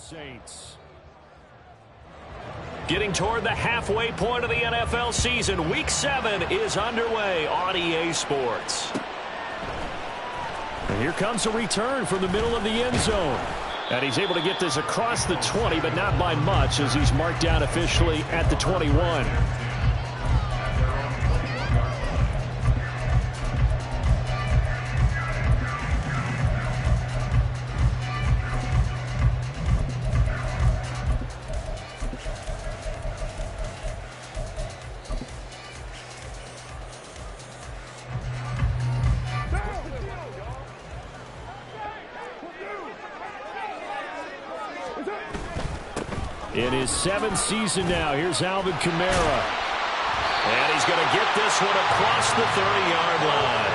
Saints. Getting toward the halfway point of the NFL season, Week 7 is underway on EA Sports. And here comes a return from the middle of the end zone. And he's able to get this across the 20, but not by much, as he's marked down officially at the 21. In his 7th season now, here's Alvin Kamara. And he's going to get this one across the 30-yard line.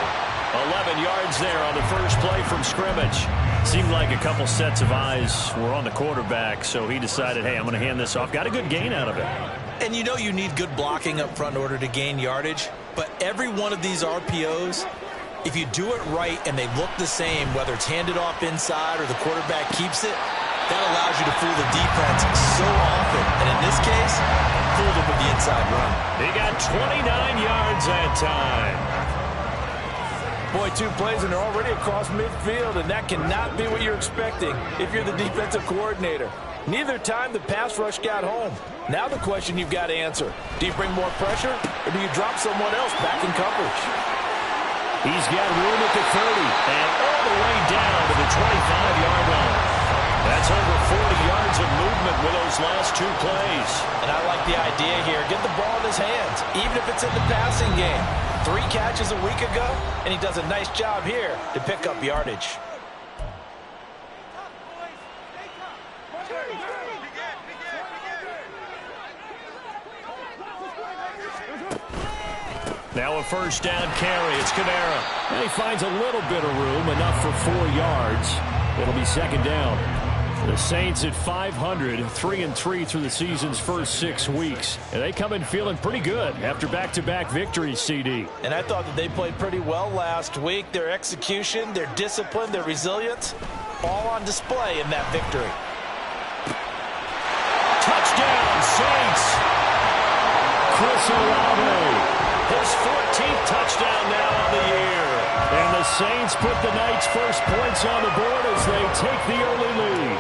11 yards there on the first play from scrimmage. Seemed like a couple sets of eyes were on the quarterback, so he decided, hey, I'm going to hand this off. Got a good gain out of it. And you know you need good blocking up front in order to gain yardage, but every one of these RPOs, if you do it right and they look the same, whether it's handed off inside or the quarterback keeps it, that allows you to fool the defense so often. And in this case, fooled him with the inside run. He got 29 yards that time. Boy, 2 plays and they're already across midfield, and that cannot be what you're expecting if you're the defensive coordinator. Neither time the pass rush got home. Now the question you've got to answer, do you bring more pressure or do you drop someone else back in coverage? He's got room at the 30 and all the way down to the 25-yard line. That's over 40 yards of movement with those last 2 plays. And I like the idea here. Get the ball in his hands, even if it's in the passing game. 3 catches a week ago, and he does a nice job here to pick up yardage. Now a first down carry. It's Kamara. And he finds a little bit of room, enough for 4 yards. It'll be second down. The Saints at 500, 3-3 through the season's first 6 weeks. And they come in feeling pretty good after back-to-back victories, CD. And I thought that they played pretty well last week. Their execution, their discipline, their resilience, all on display in that victory. Touchdown, Saints! Chris Olave. His 14th touchdown now on the year. And the Saints put the Knights' first points on the board as they take the early lead.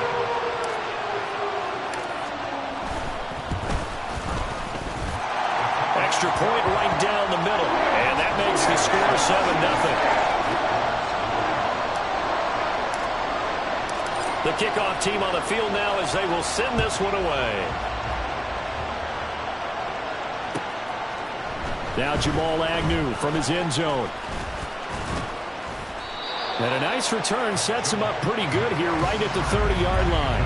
Extra point right down the middle. And that makes the score 7-0. The kickoff team on the field now as they will send this one away. Now Jamal Agnew from his end zone. And a nice return sets him up pretty good here right at the 30-yard line.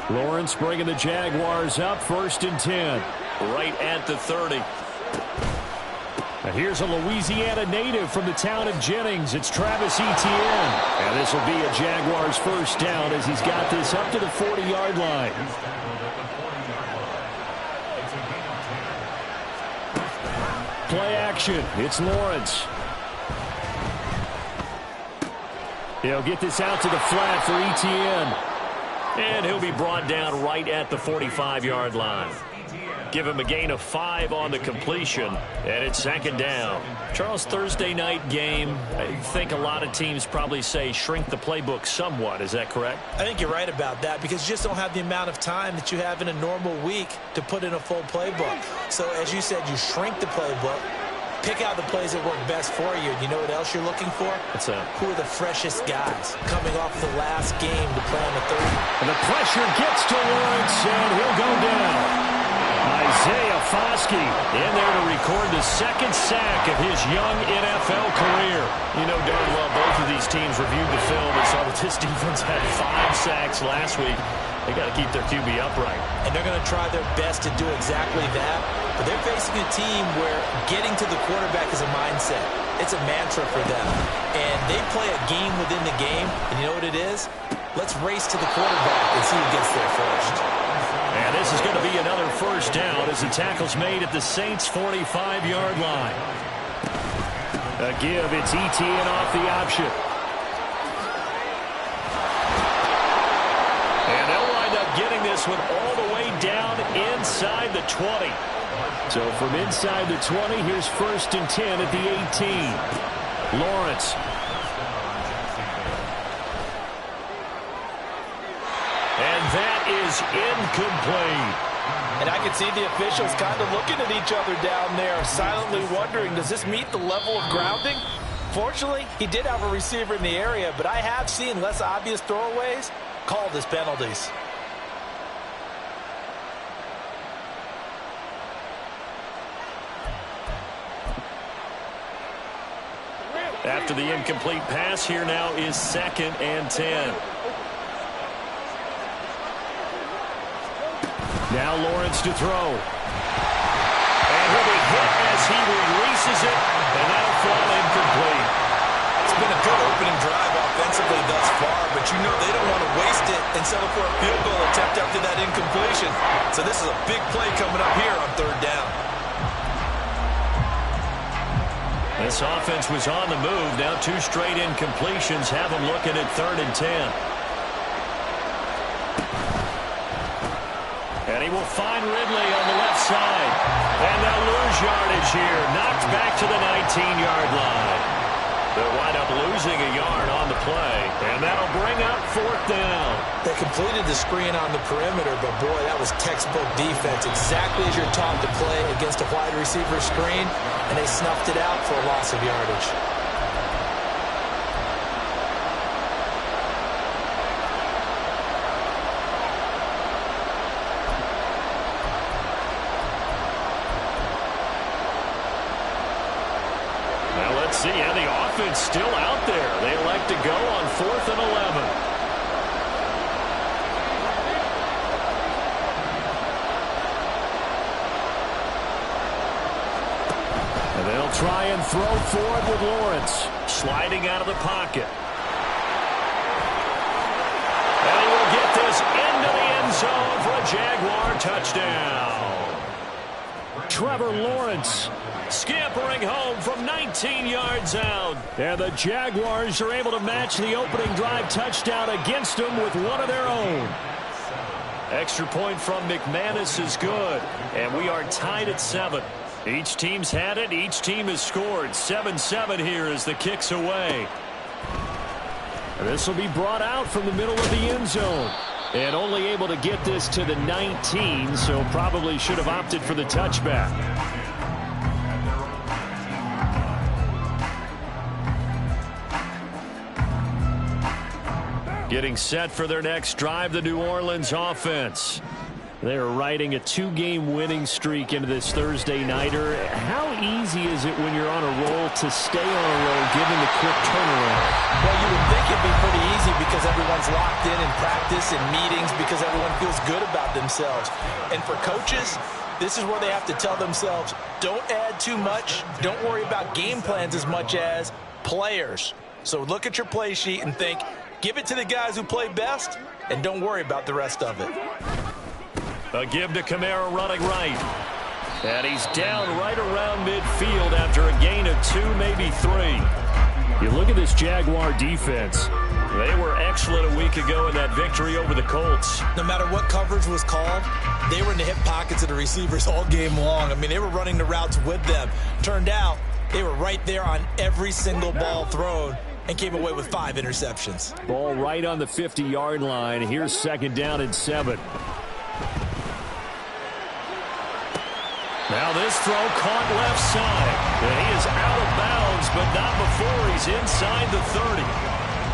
Lawrence bringing the Jaguars up, 1st and 10. Right at the 30. And here's a Louisiana native from the town of Jennings. It's Travis Etienne. And this will be a Jaguars first down as he's got this up to the 40-yard line. Play action. It's Lawrence. He'll get this out to the flat for Etienne. And he'll be brought down right at the 45-yard line. Give him a gain of 5 on the completion, and it's second down. Charles, Thursday night game, I think a lot of teams probably say shrink the playbook somewhat. Is that correct? I think you're right about that because you just don't have the amount of time that you have in a normal week to put in a full playbook. So as you said, you shrink the playbook, pick out the plays that work best for you. You know what else you're looking for? What's that? Who are the freshest guys coming off the last game to play on the 30? And the pressure gets to Lawrence, and he'll go down. Isaiah Foskey in there to record the 2nd sack of his young NFL career. You know darn well both of these teams reviewed the film and saw that this defense had 5 sacks last week. They got to keep their QB upright. And they're going to try their best to do exactly that. But they're facing a team where getting to the quarterback is a mindset. It's a mantra for them. And they play a game within the game. And you know what it is? Let's race to the quarterback and see who gets there first. And this is going to be another first down as the tackle's made at the Saints' 45-yard line. A give, it's ETN off the option. And they'll wind up getting this one all the way down inside the 20. So from inside the 20, here's 1st and 10 at the 18. Lawrence. And that is incomplete. And I can see the officials kind of looking at each other down there, silently wondering, does this meet the level of grounding? Fortunately, he did have a receiver in the area, but I have seen less obvious throwaways called as penalties. After the incomplete pass, here now is 2nd and 10. Now Lawrence to throw. And he'll be hit as he releases it, and that'll fall incomplete. It's been a good opening drive offensively thus far, but you know they don't want to waste it and settle for a field goal attempt after that incompletion. So this is a big play coming up here on 3rd down. This offense was on the move. Now 2 straight incompletions have them looking at 3rd and 10. And he will find Ridley on the left side. And they'll lose yardage here. Knocked back to the 19-yard line. They'll wind up losing a yard on the play. And that'll bring up 4th down. They completed the screen on the perimeter, but boy, that was textbook defense. Exactly as you're taught to play against a wide receiver screen. And they snuffed it out for a loss of yardage. Let's see, and the offense still out there. They elect to go on 4th and 11. And they'll try and throw forward with Lawrence. Sliding out of the pocket. And he will get this into the end zone for a Jaguar touchdown. Trevor Lawrence scampering home from 19 yards out. And the Jaguars are able to match the opening drive touchdown against them with one of their own. Extra point from McManus is good. And we are tied at 7. Each team's had it. Each team has scored. 7-7 here as the kick's away. This will be brought out from the middle of the end zone. And only able to get this to the 19, so probably should have opted for the touchback. Getting set for their next drive, the New Orleans offense. They're riding a 2-game winning streak into this Thursday nighter. How easy is it when you're on a roll to stay on a roll given the quick turnaround? Well, you would think it'd be pretty easy because everyone's locked in practice and meetings because everyone feels good about themselves. And for coaches, this is where they have to tell themselves, don't add too much. Don't worry about game plans as much as players. So look at your play sheet and think, give it to the guys who play best, and don't worry about the rest of it. A give to Kamara running right. And he's down right around midfield after a gain of 2, maybe 3. You look at this Jaguar defense. They were excellent a week ago in that victory over the Colts. No matter what coverage was called, they were in the hip pockets of the receivers all game long. I mean, they were running the routes with them. Turned out, they were right there on every single ball thrown and came away with 5 interceptions. Ball right on the 50-yard line. Here's 2nd down and 7. Now this throw caught left side. And he is out of bounds, but not before he's inside the 30.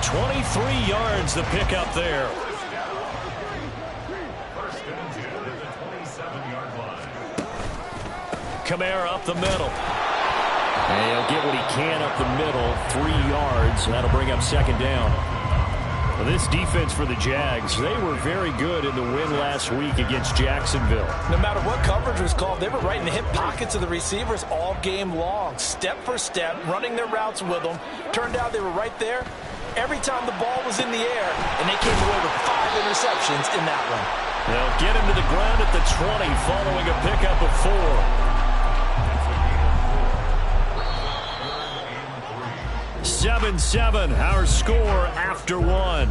23 yards the pickup there. Kamara up the middle. And he'll get what he can up the middle. 3 yards. That'll bring up 2nd down. Well, this defense for the Jags, they were very good in the win last week against Jacksonville. No matter what coverage was called, they were right in the hip pockets of the receivers all game long, step for step, running their routes with them. Turned out they were right there every time the ball was in the air, and they came away with 5 interceptions in that one. They'll get him to the ground at the 20 following a pickup of 4. 7-7, our score after 1.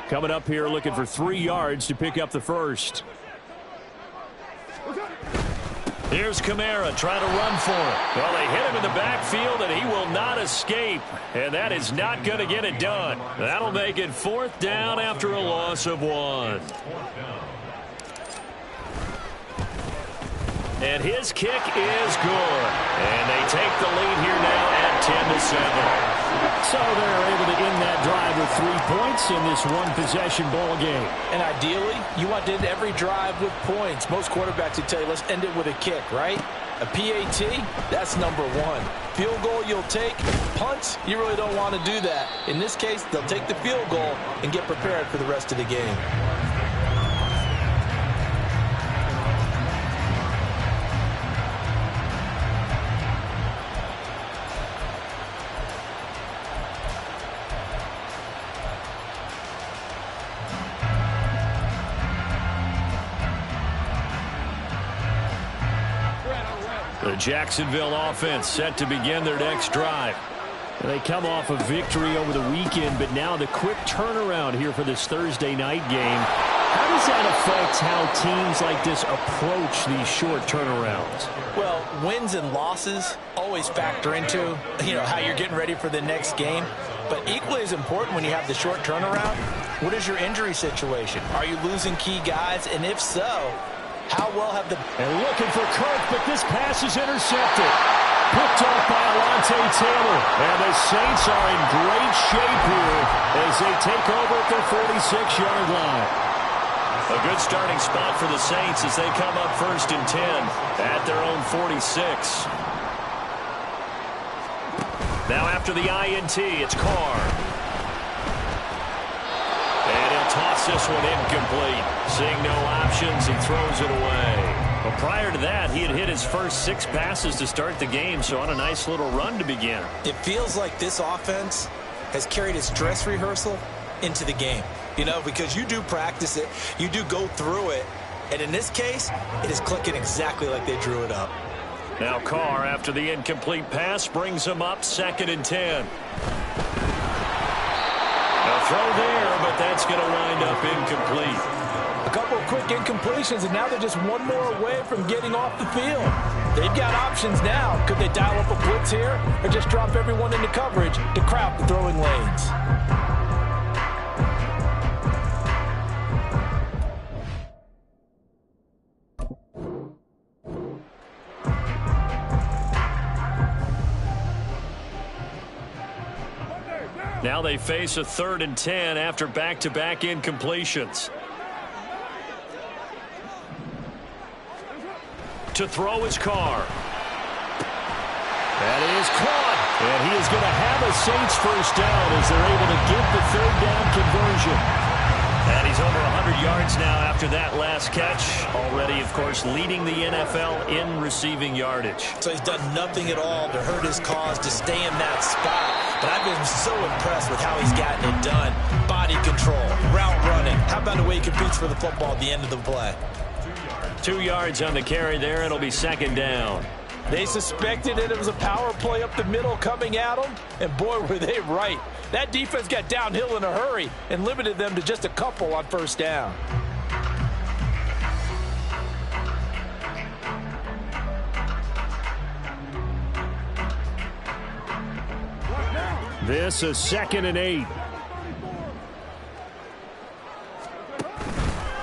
Coming up here looking for 3 yards to pick up the first. Here's Kamara trying to run for it. Well, they hit him in the backfield, and he will not escape. And that is not going to get it done. That'll make it 4th down after a loss of 1. And his kick is good. And they take the lead here now at 10-7. So they're able to end that drive with 3 points in this one-possession ball game. And ideally, you want to end every drive with points. Most quarterbacks would tell you, let's end it with a kick, right? A PAT, that's number 1. Field goal you'll take. Punts, you really don't want to do that. In this case, they'll take the field goal and get prepared for the rest of the game. The Jacksonville offense set to begin their next drive. They come off a victory over the weekend, but now the quick turnaround here for this Thursday night game. How does that affect how teams like this approach these short turnarounds? Well, wins and losses always factor into, how you're getting ready for the next game. But equally as important when you have the short turnaround, what is your injury situation? Are you losing key guys? And if so, how well have the... And looking for Kirk, but this pass is intercepted. Picked off by Alontae Taylor. And the Saints are in great shape here as they take over at their 46-yard line. A good starting spot for the Saints as they come up 1st and 10 at their own 46. Now after the INT, it's Carr. And he'll toss this one incomplete. Seeing no options, he throws it away. Well, prior to that, he had hit his first 6 passes to start the game, so on a nice little run to begin. It feels like this offense has carried its dress rehearsal into the game. Because you do practice it, you do go through it, and in this case, it is clicking exactly like they drew it up. Now Carr, after the incomplete pass, brings him up 2nd and 10. A throw there, but that's going to wind up incomplete. A couple of quick incompletions, and now they're just one more away from getting off the field. They've got options now. Could they dial up a blitz here or just drop everyone into coverage to crowd the throwing lanes? Now they face a 3rd and 10 after back-to-back incompletions. To throw is Carr. That is caught. And he is going to have a Saints first down as they're able to get the 3rd down conversion. And he's over 100 yards now after that last catch. Already, of course, leading the NFL in receiving yardage. So he's done nothing at all to hurt his cause, to stay in that spot. But I've been so impressed with how he's gotten it done. Body control, route running. How about the way he competes for the football at the end of the play? 2 yards on the carry there. It'll be 2nd down. They suspected it was a power play up the middle coming at them, and boy, were they right. That defense got downhill in a hurry and limited them to just a couple on 1st down. This is 2nd and 8.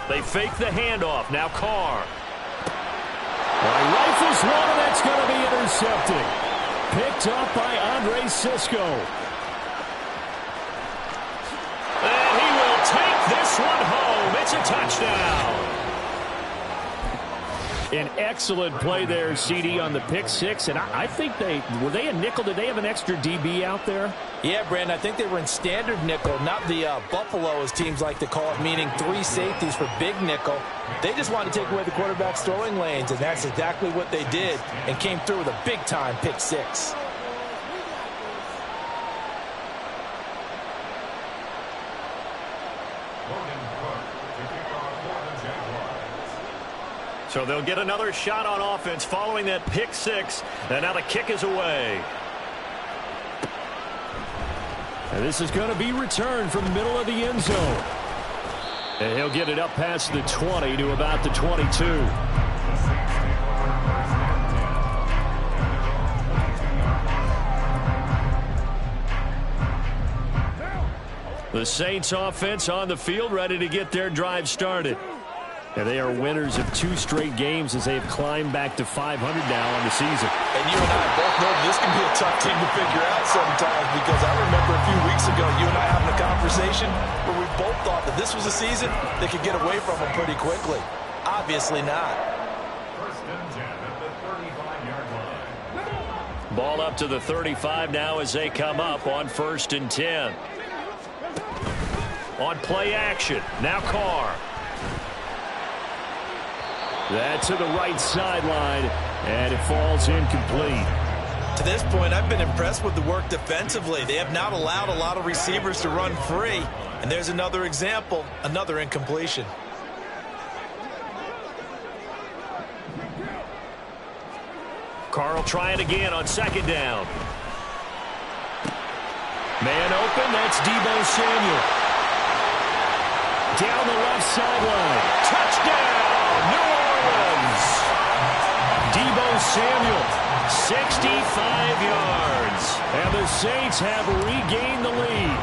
They fake the handoff. Now Carr. Rifles one, and that's going to be intercepted. Picked up by Andre Sisco. one home. It's a touchdown. An excellent play there, CD, on the pick six. And I think were they a nickel? Did they have an extra DB out there? Yeah, Brandon, I think they were in standard nickel, not the Buffalo, as teams like to call it, meaning 3 safeties for big nickel. They just wanted to take away the quarterback's throwing lanes, and that's exactly what they did, and came through with a big-time pick six. So they'll get another shot on offense following that pick six. And now the kick is away. And this is going to be returned from the middle of the end zone. And he'll get it up past the 20 to about the 22. The Saints offense on the field, ready to get their drive started. And they are winners of 2 straight games as they have climbed back to 500 now on the season. And you and I both know this can be a tough team to figure out sometimes, because I remember a few weeks ago you and I having a conversation where we both thought that this was a season they could get away from them pretty quickly. Obviously not. First and 10 at the 35-yard line. Ball up to the 35 now as they come up on 1st and 10. On play action, now Carr. That to the right sideline, and it falls incomplete. To this point, I've been impressed with the work defensively. They have not allowed a lot of receivers to run free. And there's another example, another incompletion. Carr will try it again on 2nd down. Man open, that's Deebo Samuel. Down the left sideline. Touchdown, New Orleans. Deebo Samuel, 65 yards. And the Saints have regained the lead.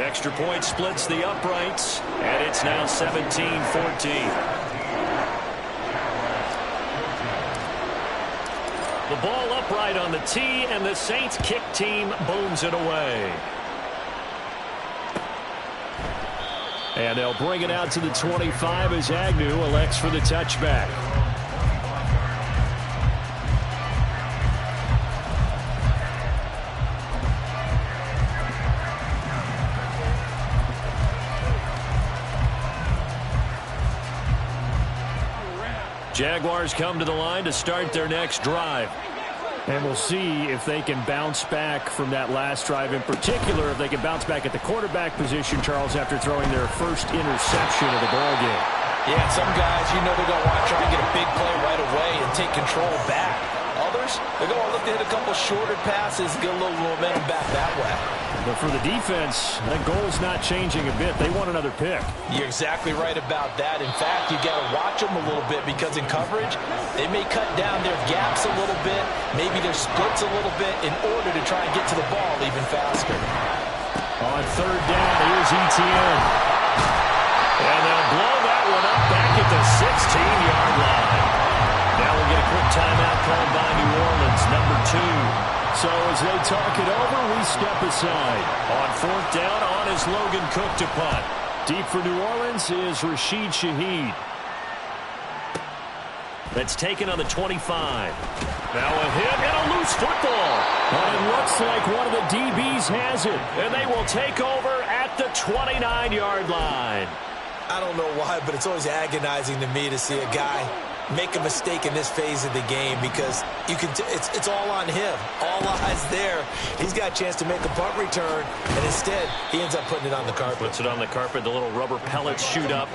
Extra point splits the uprights, and it's now 17-14. The ball upright on the tee, and the Saints kick team booms it away. And they'll bring it out to the 25 as Agnew elects for the touchback. Jaguars come to the line to start their next drive. And we'll see if they can bounce back from that last drive. In particular, if they can bounce back at the quarterback position, Charles, after throwing their first interception of the ballgame. Yeah, some guys, you know they're going to want to try and get a big play right away and take control back. Others, they're going to look to hit a couple shorter passes, get a little momentum back that way. But for the defense, that goal's not changing a bit. They want another pick. You're exactly right about that. In fact, you got to watch them a little bit, because in coverage, they may cut down their gaps a little bit, maybe their splits a little bit, in order to try and get to the ball even faster. On 3rd down, here's Etienne. And they'll blow that one up back at the 16-yard line. Now we'll get a quick timeout called by New Orleans, number 2. So as they talk it over, we step aside. On 4th down, on is Logan Cook to punt. Deep for New Orleans is Rashid Shaheed. That's taken on the 25. Now a hit and a loose football. And it looks like one of the DBs has it. And they will take over at the 29-yard line. I don't know why, but it's always agonizing to me to see a guy make a mistake in this phase of the game, because you can it's all on him. All eyes there. He's got a chance to make a punt return, and instead he ends up putting it on the carpet. Puts it on the carpet. The little rubber pellets shoot up.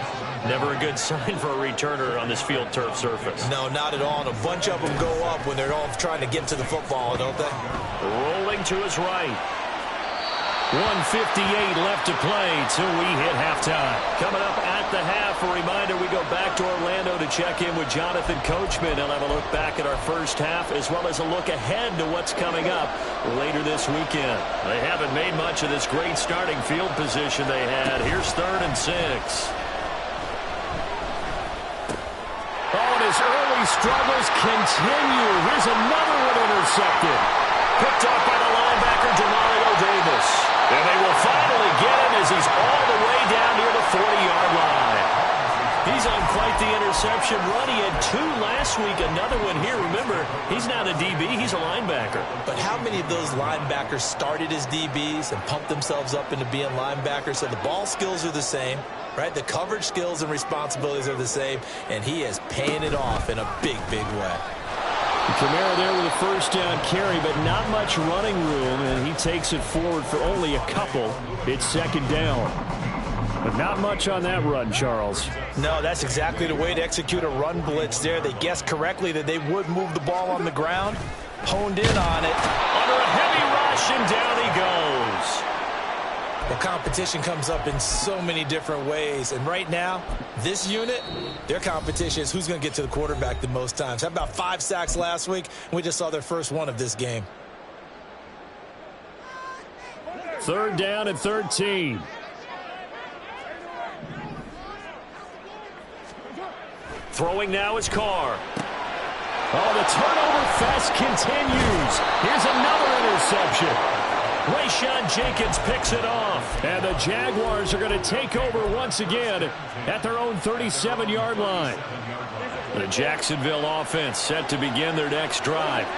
Never a good sign for a returner on this field turf surface. No, not at all. And a bunch of them go up when they're all trying to get to the football, don't they? Rolling to his right. 1:58 left to play till we hit halftime. Coming up at the half, a reminder, we go back to Orlando to check in with Jonathan Coachman. He'll have a look back at our first half, as well as a look ahead to what's coming up later this weekend. They haven't made much of this great starting field position they had. Here's 3rd and 6. Oh, and his early struggles continue. Here's another one intercepted. Picked up by the linebacker, Demario Davis. And they reception run. He had 2 last week, another one here. Remember, he's not a DB, he's a linebacker. But how many of those linebackers started as DBs and pumped themselves up into being linebackers? So the ball skills are the same, right? The coverage skills and responsibilities are the same, and he is paying it off in a big, big way. Kamara there with a first down carry, but not much running room, and he takes it forward for only a couple. It's second down. But not much on that run, Charles. No, that's exactly the way to execute a run blitz there. They guessed correctly that they would move the ball on the ground, honed in on it. Under a heavy rush, and down he goes. The competition comes up in so many different ways. And right now, this unit, their competition is who's going to get to the quarterback the most times. How about 5 sacks last week? We just saw their first one of this game. Third down and 13. Throwing now is Carr. Oh, the turnover fest continues. Here's another interception. Rayshawn Jenkins picks it off. And the Jaguars are going to take over once again at their own 37-yard line. The Jacksonville offense set to begin their next drive.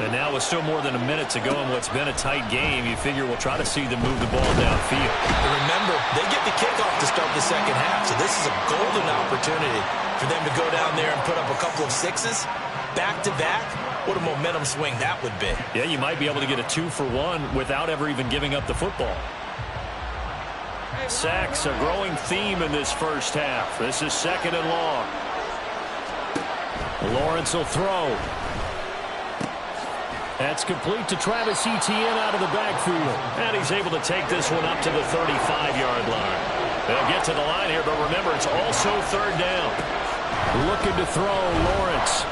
And now with still more than a minute to go in what's been a tight game, you figure we'll try to see them move the ball downfield. And remember, they get the kickoff to start the second half, so this is a golden opportunity for them to go down there and put up a couple of 6s back-to-back. What a momentum swing that would be. Yeah, you might be able to get a 2-for-1 without ever even giving up the football. Sacks, a growing theme in this first half. This is second and long. Lawrence will throw. That's complete to Travis Etienne out of the backfield. And he's able to take this one up to the 35-yard line. They'll get to the line here, but remember, it's also third down. Looking to throw, Lawrence.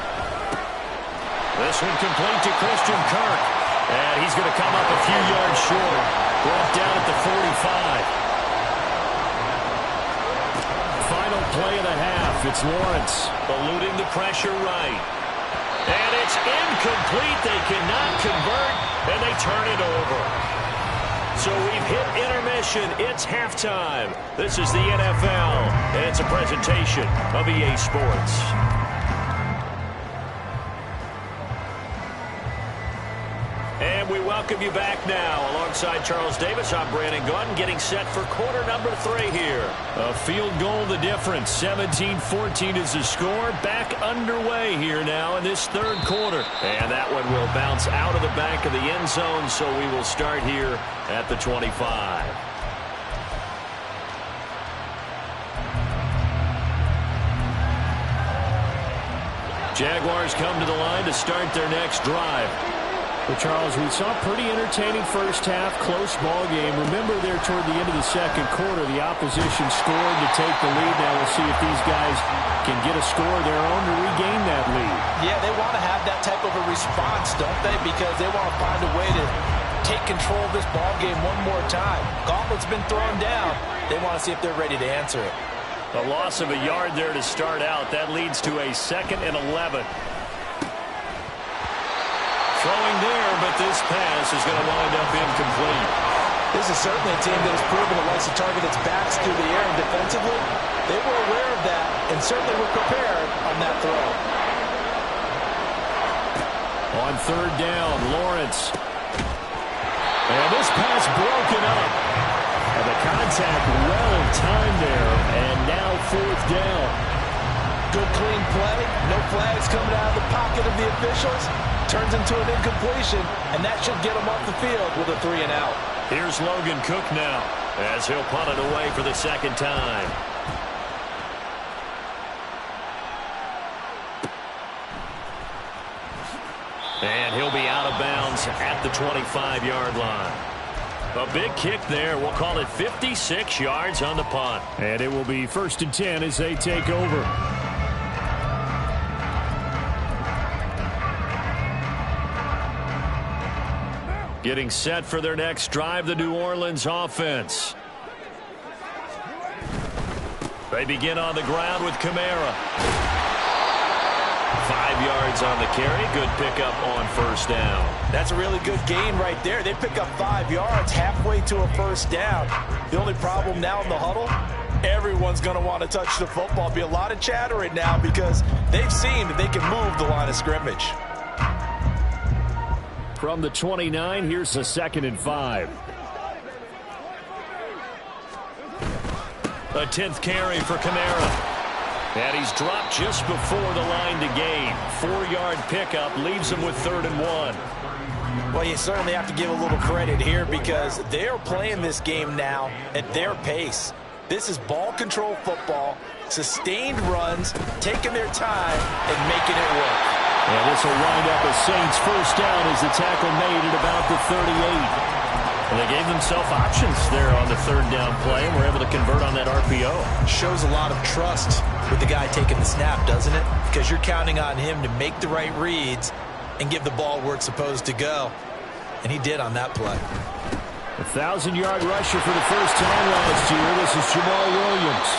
This one complete to Christian Kirk. And he's going to come up a few yards short. Brought down at the 45. Final play of the half. It's Lawrence eluding the pressure right. And it's incomplete. They cannot convert, and they turn it over. So we've hit intermission. It's halftime. This is the NFL, and it's a presentation of EA Sports. And we welcome you back now. Alongside Charles Davis, I'm Brandon Gaudin, getting set for quarter number 3 here. A field goal the difference. 17-14 is the score. Back underway here now in this third quarter. And that one will bounce out of the back of the end zone, so we will start here at the 25. Jaguars come to the line to start their next drive. Well, Charles, we saw a pretty entertaining first half, close ball game. Remember there toward the end of the second quarter, the opposition scored to take the lead. Now we'll see if these guys can get a score of their own to regain that lead. Yeah, they want to have that type of a response, don't they? Because they want to find a way to take control of this ball game one more time. Gauntlet's been thrown down. They want to see if they're ready to answer it. A loss of a yard there to start out. That leads to a 2nd and 11. Throwing there, but this pass is going to wind up incomplete. This is certainly a team that has proven it likes to target its backs through the air, and defensively, they were aware of that and certainly were prepared on that throw. On third down, Lawrence. And this pass broken up. And the contact well timed there, and now fourth down. Good clean play, no flags coming out of the pocket of the officials. Turns into an incompletion, and that should get him off the field with a 3 and out. Here's Logan Cook now, as he'll punt it away for the second time. And he'll be out of bounds at the 25-yard line. A big kick there. We'll call it 56 yards on the punt. And it will be 1st and 10 as they take over. Getting set for their next drive, the New Orleans offense. They begin on the ground with Kamara. 5 yards on the carry. Good pickup on first down. That's a really good gain right there. They pick up 5 yards halfway to a first down. The only problem now in the huddle, Everyone's going to want to touch the football. Be a lot of chatter right now because they've seen that they can move the line of scrimmage. From the 29, here's a 2nd and 5. A 10th carry for Kamara. And he's dropped just before the line to gain. 4-yard pickup leaves him with 3rd and 1. Well, you certainly have to give a little credit here because they're playing this game now at their pace. This is ball control football, sustained runs, taking their time and making it work. And this will wind up a Saints first down as the tackle made at about the 38. And they gave themselves options there on the 3rd down play and were able to convert on that RPO. Shows a lot of trust with the guy taking the snap, doesn't it? Because you're counting on him to make the right reads and give the ball where it's supposed to go. And he did on that play. 1,000-yard rusher for the first time last year. This is Jamal Williams.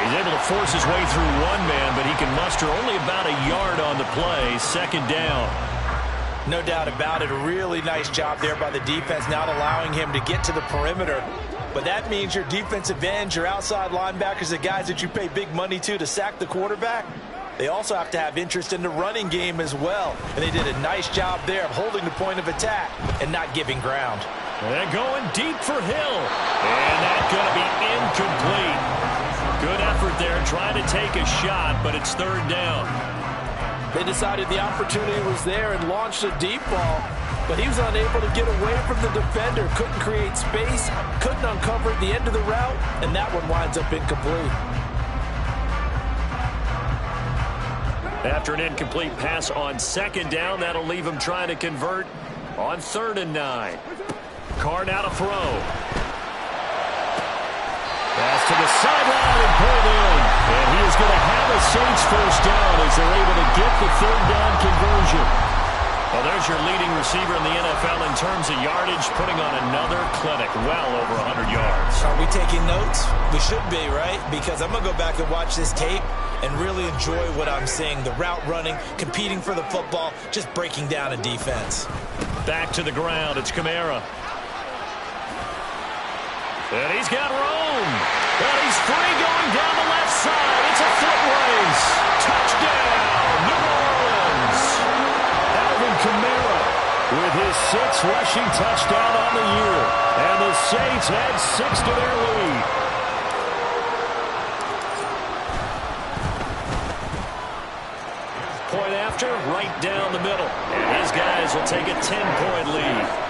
He's able to force his way through one man, but he can muster only about a yard on the play. 2nd down. No doubt about it. A really nice job there by the defense, not allowing him to get to the perimeter. But that means your defensive ends, your outside linebackers, the guys that you pay big money to sack the quarterback, they also have to have interest in the running game as well. And they did a nice job there of holding the point of attack and not giving ground. And going deep for Hill. And that's going to be incomplete. Good effort there trying to take a shot, but it's 3rd down. They decided the opportunity was there and launched a deep ball, but he was unable to get away from the defender, couldn't create space, couldn't uncover the end of the route, and that one winds up incomplete. After an incomplete pass on 2nd down, that'll leave him trying to convert on 3rd and 9. Carr now to throw. Pass to the sideline and pulled in. And he is going to have a Saints first down as they're able to get the 3rd down conversion. Well, there's your leading receiver in the NFL in terms of yardage, putting on another clinic, well over 100 yards. Are we taking notes? We should be, right? Because I'm going to go back and watch this tape and really enjoy what I'm seeing. The route running, competing for the football, just breaking down a defense. Back to the ground. It's Kamara. And he's got room. And he's free going down the left side. It's a foot race. Touchdown, New Orleans. Alvin Kamara with his 6th rushing touchdown on the year. And the Saints add 6 to their lead. Point after, right down the middle. And his guys will take a 10-point lead.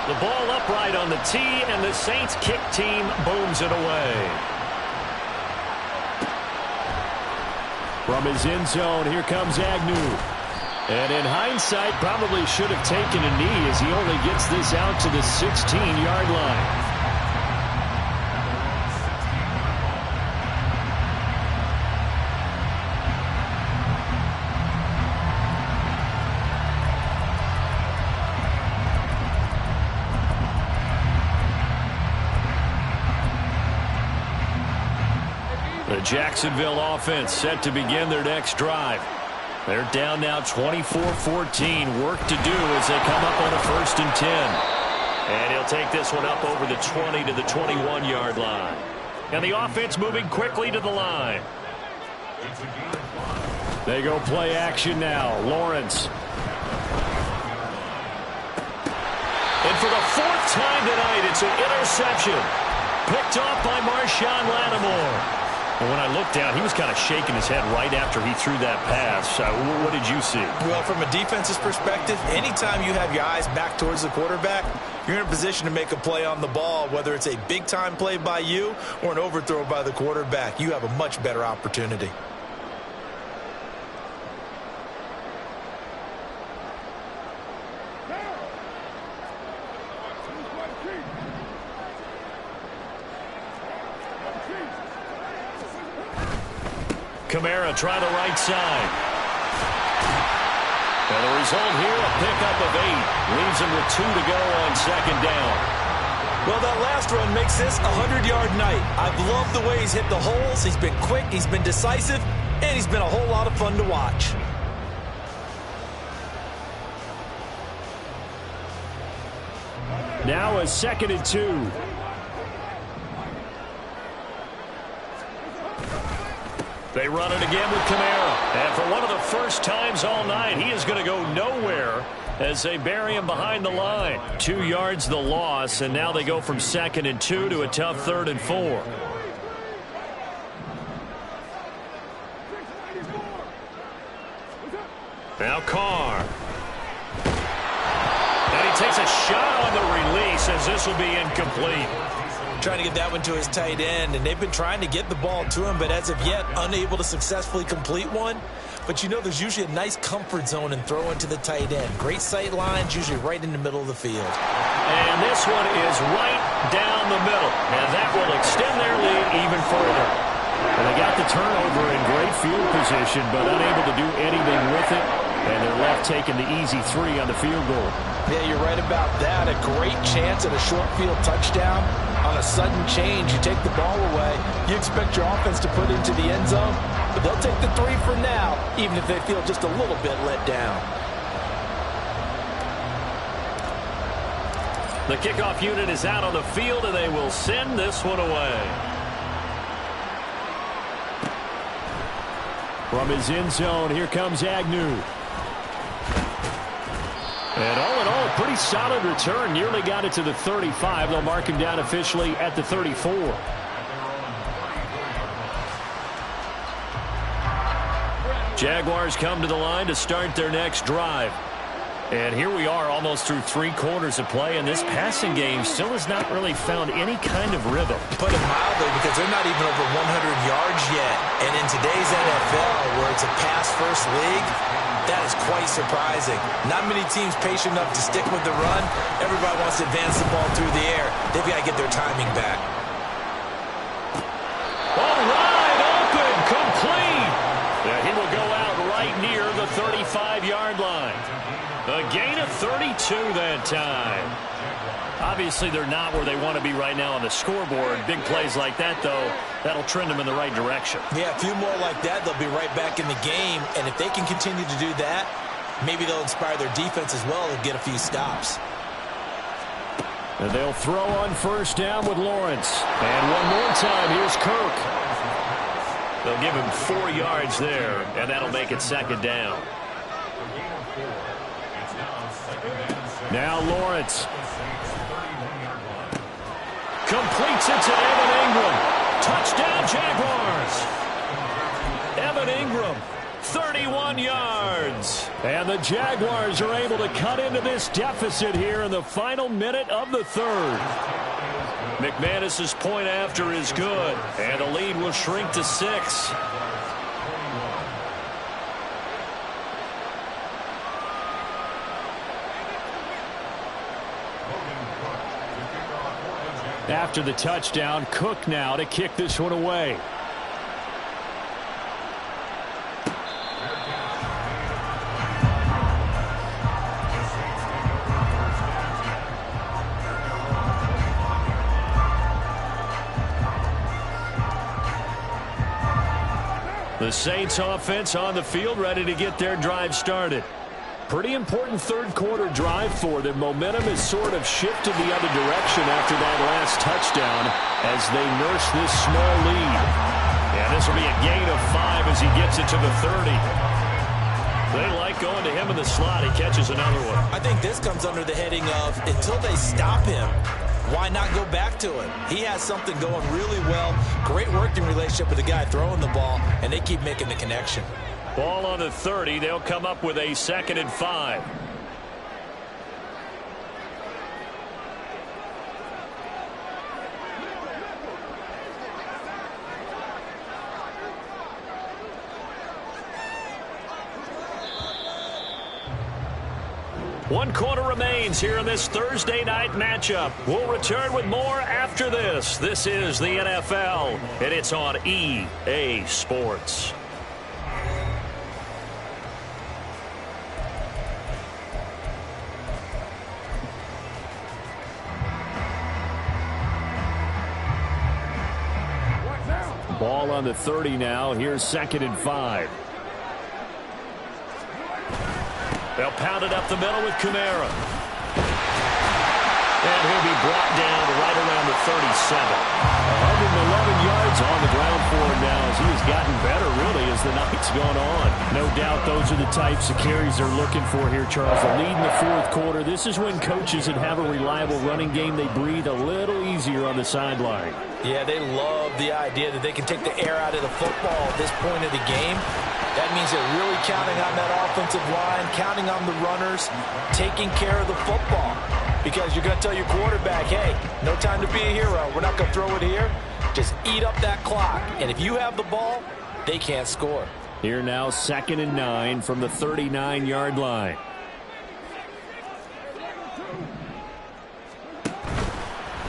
The ball upright on the tee, and the Saints kick team booms it away. From his end zone, here comes Agnew. And in hindsight, probably should have taken a knee as he only gets this out to the 16-yard line. The Jacksonville offense set to begin their next drive. They're down now 24-14. Work to do as they come up on a 1st and 10. And he'll take this one up over the 20 to the 21-yard line. And the offense moving quickly to the line. They go play action now. Lawrence. And for the 4th time tonight, it's an interception. Picked off by Marshawn Lattimore. And when I looked down, he was kind of shaking his head right after he threw that pass. What did you see? Well, from a defense's perspective, anytime you have your eyes back towards the quarterback, you're in a position to make a play on the ball, whether it's a big-time play by you or an overthrow by the quarterback. You have a much better opportunity. Kamara try the right side. And the result here, a pickup of 8. Leaves him with 2 to go on 2nd down. Well, that last run makes this a 100-yard night. I've loved the way he's hit the holes. He's been quick, he's been decisive, and he's been a whole lot of fun to watch. Now a 2nd and 2. They run it again with Kamara. And for one of the first times all night, he is going to go nowhere as they bury him behind the line. 2 yards the loss, and now they go from 2nd and 2 to a tough 3rd and 4. Now Carr. And he takes a shot on the release as this will be incomplete. Trying to get that one to his tight end, and they've been trying to get the ball to him, but as of yet, unable to successfully complete one. But you know there's usually a nice comfort zone in throwing to the tight end. Great sight lines, usually right in the middle of the field. And this one is right down the middle, and that will extend their lead even further. And they got the turnover in great field position, but unable to do anything with it. And they're left taking the easy 3 on the field goal. Yeah, you're right about that. A great chance at a short field touchdown. On a sudden change, you take the ball away. You expect your offense to put into the end zone, but they'll take the 3 for now, even if they feel just a little bit let down. The kickoff unit is out on the field, and they will send this one away. From his end zone, here comes Agnew. And all in all, a pretty solid return. Nearly got it to the 35. They'll mark him down officially at the 34. Jaguars come to the line to start their next drive. And here we are almost through 3 quarters of play, and this passing game still has not really found any kind of rhythm. Put it mildly, because they're not even over 100 yards yet. And in today's NFL, where it's a pass-first league, that is quite surprising. Not many teams patient enough to stick with the run. Everybody wants to advance the ball through the air. They've got to get their timing back. All right, open, complete. Yeah, he will go out right near the 35-yard line. A gain of 32 that time. Obviously, they're not where they want to be right now on the scoreboard. Big plays like that, though, that'll trend them in the right direction. Yeah, a few more like that, they'll be right back in the game. And if they can continue to do that, maybe they'll inspire their defense as well and get a few stops. And they'll throw on first down with Lawrence. And one more time, here's Kirk. They'll give him 4 yards there, and that'll make it 2nd down. Now Lawrence. Completes it to Evan Ingram. Touchdown, Jaguars. Evan Ingram, 31 yards. And the Jaguars are able to cut into this deficit here in the final minute of the 3rd. McManus's point after is good, and the lead will shrink to 6. After the touchdown, Cook now to kick this one away. The Saints offense on the field, ready to get their drive started. Pretty important 3rd quarter drive for them. Momentum has sort of shifted the other direction after that last touchdown as they nurse this small lead. And this will be a gain of 5 as he gets it to the 30. They like going to him in the slot. He catches another one. I think this comes under the heading of until they stop him, why not go back to it? He has something going really well. Great working relationship with the guy throwing the ball, and they keep making the connection. Ball on the 30. They'll come up with a 2nd and 5. One quarter remains here in this Thursday night matchup. We'll return with more after this. This is the NFL, and it's on EA Sports. Ball on the 30 now. Here's 2nd and 5. They'll pound it up the middle with Kamara. And he'll be brought down right around the 37. 111 yards on the ground for him now as he has gotten better, really, as the night's gone on. No doubt those are the types of carries they're looking for here, Charles. The lead in the fourth quarter. This is when coaches that have a reliable running game, they breathe a little easier on the sideline. Yeah, they love the idea that they can take the air out of the football at this point of the game. That means they're really counting on that offensive line, counting on the runners, taking care of the football. Because you're going to tell your quarterback, hey, no time to be a hero. We're not going to throw it here. Just eat up that clock. And if you have the ball, they can't score. Here now, 2nd and 9 from the 39-yard line.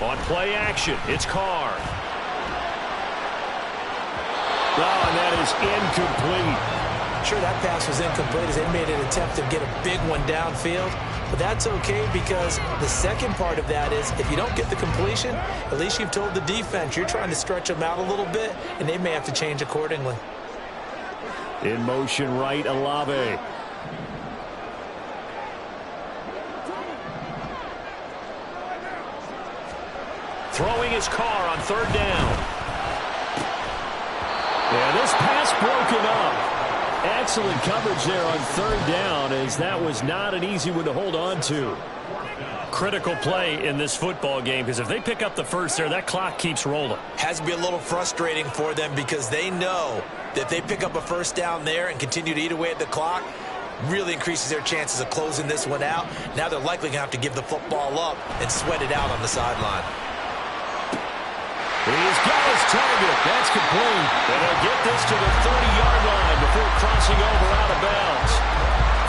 On play action, it's Carr. Oh, and that is incomplete. Sure, that pass was incomplete as they made an attempt to get a big one downfield. But that's okay because the second part of that is if you don't get the completion, at least you've told the defense you're trying to stretch them out a little bit, and they may have to change accordingly. In motion right, Olave. Throwing his Carr on 3rd down. Yeah, this pass broken up. Excellent coverage there on 3rd down, as that was not an easy one to hold on to. Critical play in this football game, because if they pick up the first there, that clock keeps rolling. Has to be a little frustrating for them because they know that if they pick up a first down there and continue to eat away at the clock, really increases their chances of closing this one out. Now they're likely going to have to give the football up and sweat it out on the sideline. He's got his target. That's complete. And they'll get this to the 30-yard line before crossing over out of bounds.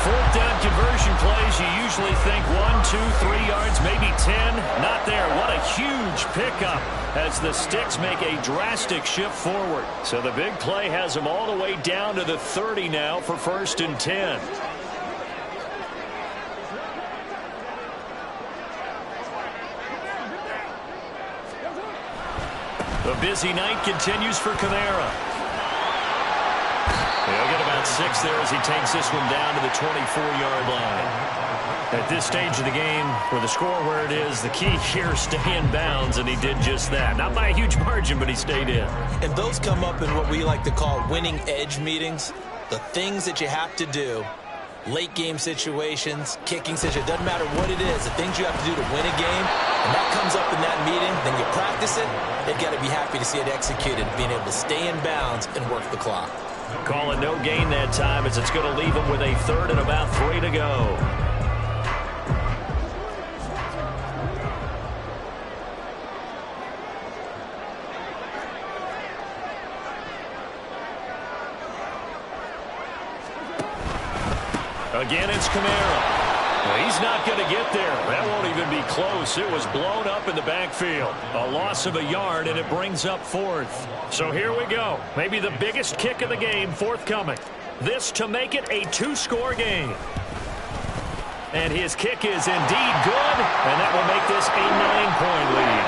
4th down conversion plays, you usually think 1, 2, 3 yards, maybe 10. Not there. What a huge pickup as the Sticks make a drastic shift forward. So the big play has them all the way down to the 30 now for 1st and 10. The busy night continues for Kamara. He'll get about 6 there as he takes this one down to the 24-yard line. At this stage of the game, with the score where it is, the key here, stay in bounds, and he did just that. Not by a huge margin, but he stayed in. And those come up in what we like to call winning edge meetings. The things that you have to do, late game situations, kicking situations, doesn't matter what it is, the things you have to do to win a game, and that comes up in that meeting, then you practice it, they've got to be happy to see it executed, being able to stay in bounds and work the clock. Calling no gain that time as it's going to leave him with a 3rd and about 3 to go. Again, it's Kamara. He's not going to get there. That won't even be close. It was blown up in the backfield. A loss of a yard, and it brings up 4th. So here we go. Maybe the biggest kick of the game forthcoming. This to make it a 2-score game. And his kick is indeed good, and that will make this a 9-point lead.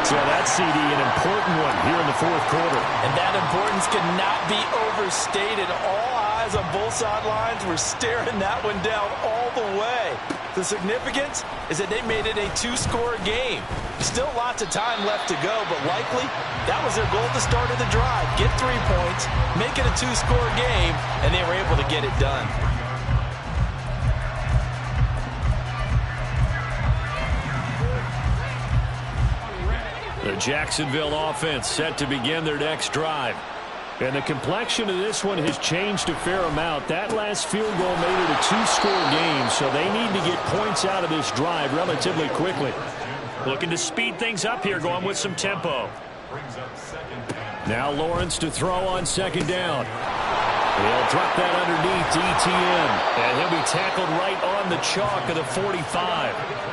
So that's, CD, an important one here in the 4th quarter. And that importance cannot be overstated. All eyes on both sidelines were staring that one down all the way. The significance is that they made it a 2-score game. Still lots of time left to go, but likely that was their goal at the start of the drive. Get 3 points, make it a 2-score game, and they were able to get it done. The Jacksonville offense set to begin their next drive. And the complexion of this one has changed a fair amount. That last field goal made it a 2-score game, so they need to get points out of this drive relatively quickly. Looking to speed things up here, going with some tempo. Now Lawrence to throw on 2nd down. He'll drop that underneath to ETN. And he'll be tackled right on the chalk of the 45.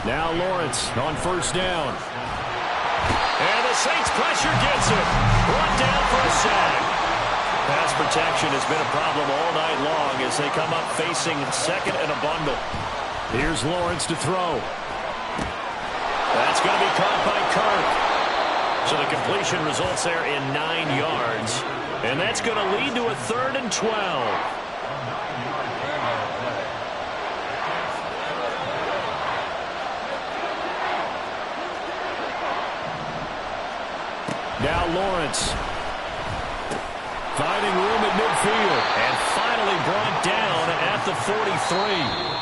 Now Lawrence on 1st down. And the Saints pressure gets him. Brought down for a sack. Pass protection has been a problem all night long as they come up facing 2nd and a bundle. Here's Lawrence to throw. That's going to be caught by Kirk. So the completion results there in 9 yards. And that's going to lead to a 3rd and 12. Now Lawrence. Finding room at midfield. And finally brought down at the 43.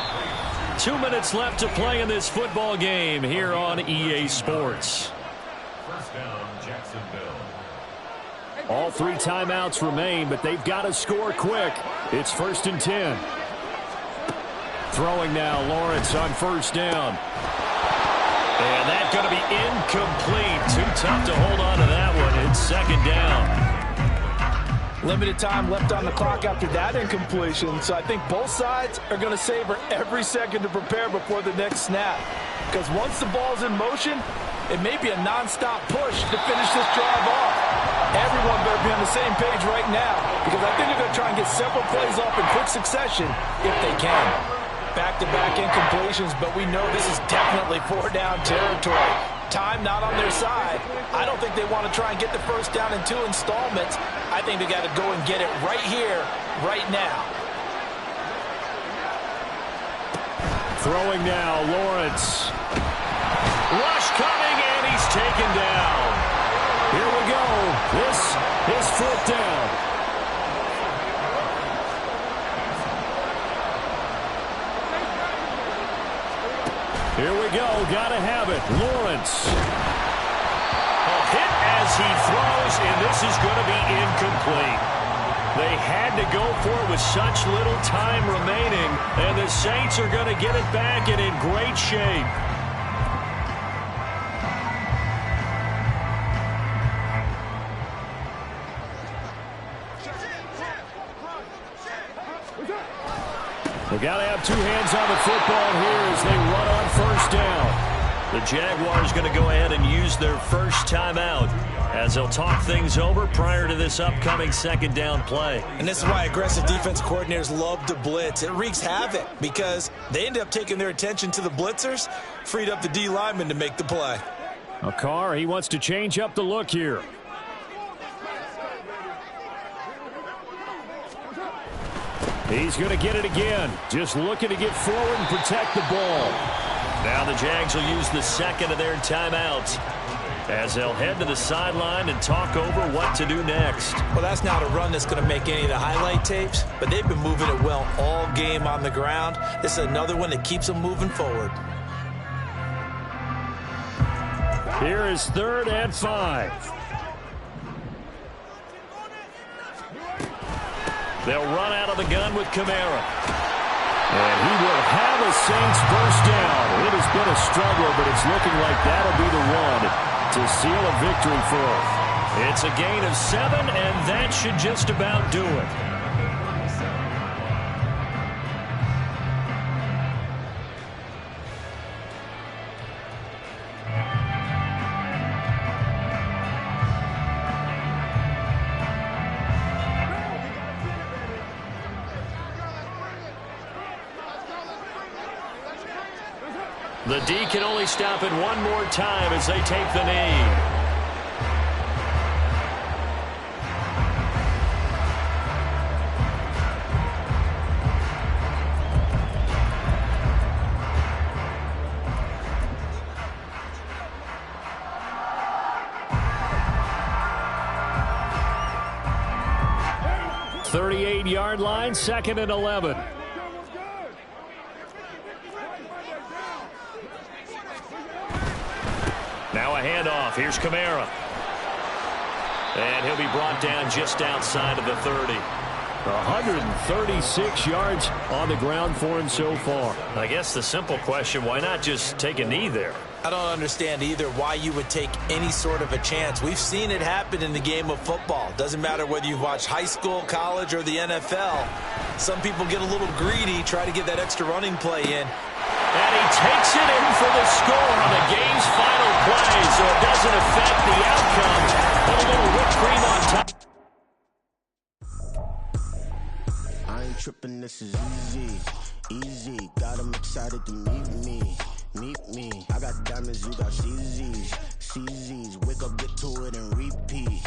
2 minutes left to play in this football game here on EA Sports. First down, Jacksonville. All 3 timeouts remain, but they've got to score quick. It's 1st and 10. Throwing now, Lawrence on 1st down. And that's going to be incomplete. Too tough to hold on to that one. It's 2nd down. Limited time left on the clock after that incompletion, so I think both sides are going to savor every second to prepare before the next snap. Because once the ball's in motion, it may be a non-stop push to finish this drive off. Everyone better be on the same page right now, because I think they're going to try and get several plays off in quick succession if they can. Back-to-back incompletions, but we know this is definitely 4-down territory. Time not on their side. I don't think they want to try and get the 1st down in 2 installments. I think they got to go and get it right here, right now. Throwing now, Lawrence. Rush coming, and he's taken down. Here we go. This is 4th down. Here we go. Got to have it. Lawrence. A hit as he throws, and this is going to be incomplete. They had to go for it with such little time remaining, and the Saints are going to get it back and in great shape. They got to have 2 hands on the football here as they run on 1st down. The Jaguars going to go ahead and use their first timeout as they'll talk things over prior to this upcoming 2nd down play. And this is why aggressive defense coordinators love to blitz. It wreaks havoc because they end up taking their attention to the blitzers, freed up the D lineman to make the play. A Carr, he wants to change up the look here. He's going to get it again. Just looking to get forward and protect the ball. Now the Jags will use the 2nd of their timeouts as they'll head to the sideline and talk over what to do next. Well, that's not a run that's going to make any of the highlight tapes, but they've been moving it well all game on the ground. This is another one that keeps them moving forward. Here is 3rd and 5. They'll run out of the gun with Kamara. And he will have a Saints 1st down. It has been a struggle, but it's looking like that'll be the one to seal a victory for him. It's a gain of 7, and that should just about do it. The D can only stop it one more time as they take the knee. Yard line, 2nd and 11. Now a handoff. Here's Kamara. And he'll be brought down just outside of the 30. 136 yards on the ground for him so far. I guess the simple question, why not just take a knee there? I don't understand either why you would take any sort of a chance. We've seen it happen in the game of football. Doesn't matter whether you've watched high school, college, or the NFL. Some people get a little greedy, try to get that extra running play in. And he takes it in for the score on the game's final play, so it doesn't affect the outcome. But a little whipped cream on top. I ain't tripping, this is easy, easy. Got 'em excited to meet me. I got diamonds, you got CZs. Wake up, get to it, and repeat.